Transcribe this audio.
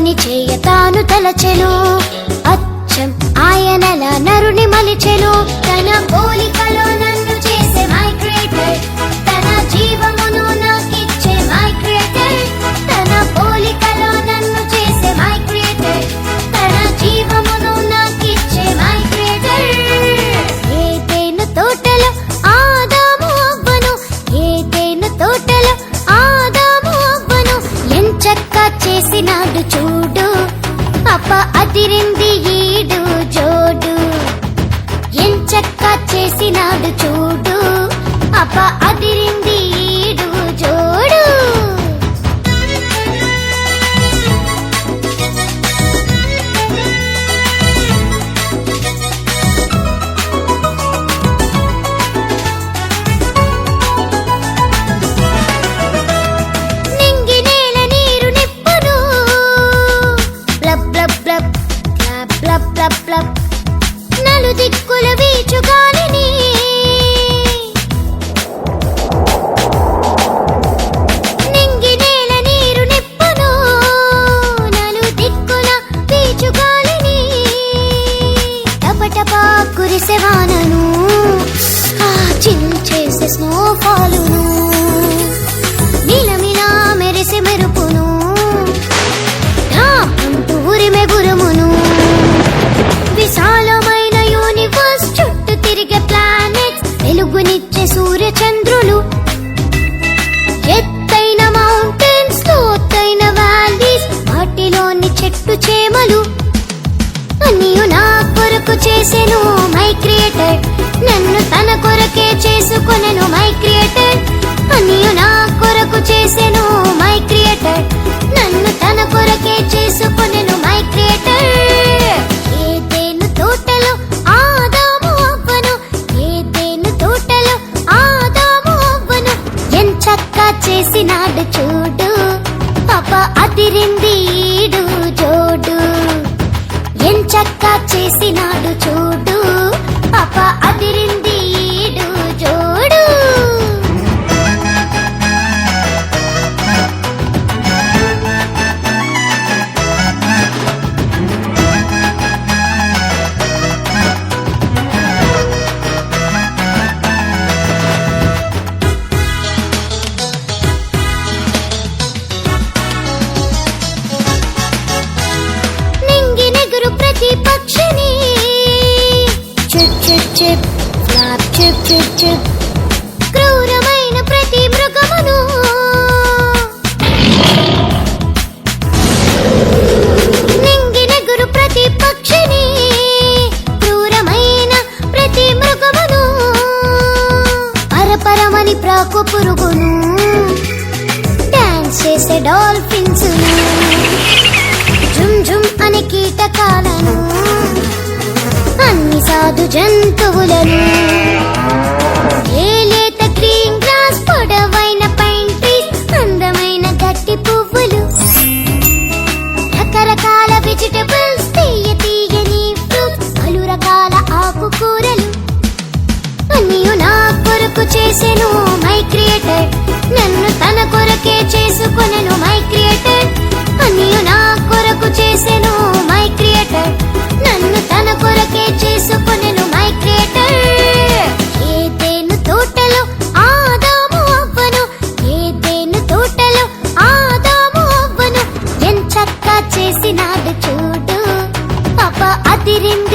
పని చేయ తాను తలచెను అచ్చం ఆయనలా నరుని మలిచెను తన పోలికలో నన్ను చేసే మై క్రియేటర్ తన జీవమును నాకిచ్చే మై క్రియేటర్ తన పోలికలో నన్ను చేసే మై క్రియేటర్ తన జీవమును నాకిచ్చే మై క్రియేటర్ ఏదెను తోటలో ఆదాము అవ్వను ఏదెను తోటలో ఆదాము అవ్వను ఎంచక్కా చేసినాడు చూడు అప్ప అదిరింది ఈడు జోడు ఎంచక్కా చేసినాడు చూడు అప్ప అదిరింది ఈడు జోడు నింగి నేల నీరు నిప్పును blob blob blob blob blob blob blob నలు దిక్కుల వీచు గాలిని నింగి నేల నీరు నిప్పును నలు దిక్కుల వీచు గాలిని టపటపా కురిసె వానను చిల్ చేసే స్నోఫాలును నీలమిలా మెరిసె మెరుపును అంటూ ఉరిమె గురుమును విశాలమైన యూనివర్స్ చుట్టూ తిరిగే ప్లానెట్స్ వెలుగునిచ్చే సూర్య చంద్రులు ఎత్తైన మౌంటైన్స్ లోతైన వ్యాలీస్ వాటిలోని చెట్టు చేమలు అన్నీయు నా కొరకు చేసెను మై క్రియేటర్ నన్ను తన కొరకే చేసుకొనెను మై క్రియేటర్ అన్నీయు నా కొరకు చేసెను మై క్రియేటర్ నన్ను తన కొరకే చేసుకొనెను మై క్రియేటర్ ఏదెను తోటలో ఆదాము అవ్వను ఏదెను తోటలో ఆదాము అవ్వను ఎంచక్కా చేసినాడు చూడు పాప అదిరింది ఈడు జోడు ఎంచక్కా చేసినాడు చూడు పాప అదిరింది ఈడు జోడు నింగి నెగురు ప్రతి పక్షిని chip chip chip flop chip chip chip క్రూరమైన ప్రతి మృగమును నింగి నెగురు ప్రతి పక్షిని క్రూరమైన ప్రతి మృగమును పరపరమని ప్రాకు పురుగును డాన్స్ చేసే డాల్ఫిన్స్ జుమ్ జుమ్ అని కీటకాలను అన్ని సాధు జంతువులను ఏలేత గ్రీన్ గ్రాస్ పొడవైన పైన్ ట్రీస్ అందమైన గట్టి పువ్వులు రకరకాల వెజిటబుల్స్ తీయ తీయని ఫ్రూట్స్ పలు రకాల ఆకుకూరలు అన్నీయు నా కొరకు చేసెను మై క్రియేటర్ నన్ను తన కొరకే చేసుకొనెను మై క్రియేటర్ అన్నీయు నా కొరకు చేసెను మై క్రియేటర్ నన్ను తన కొరకే చేసుకొనెను మై క్రియేటర్ ఏదెను తోటలో ఆదాము అవ్వను ఏదెను తోటలో ఆదాము అవ్వను ఎంచక్కా చేసినాడు చూడు పాప అదిరింది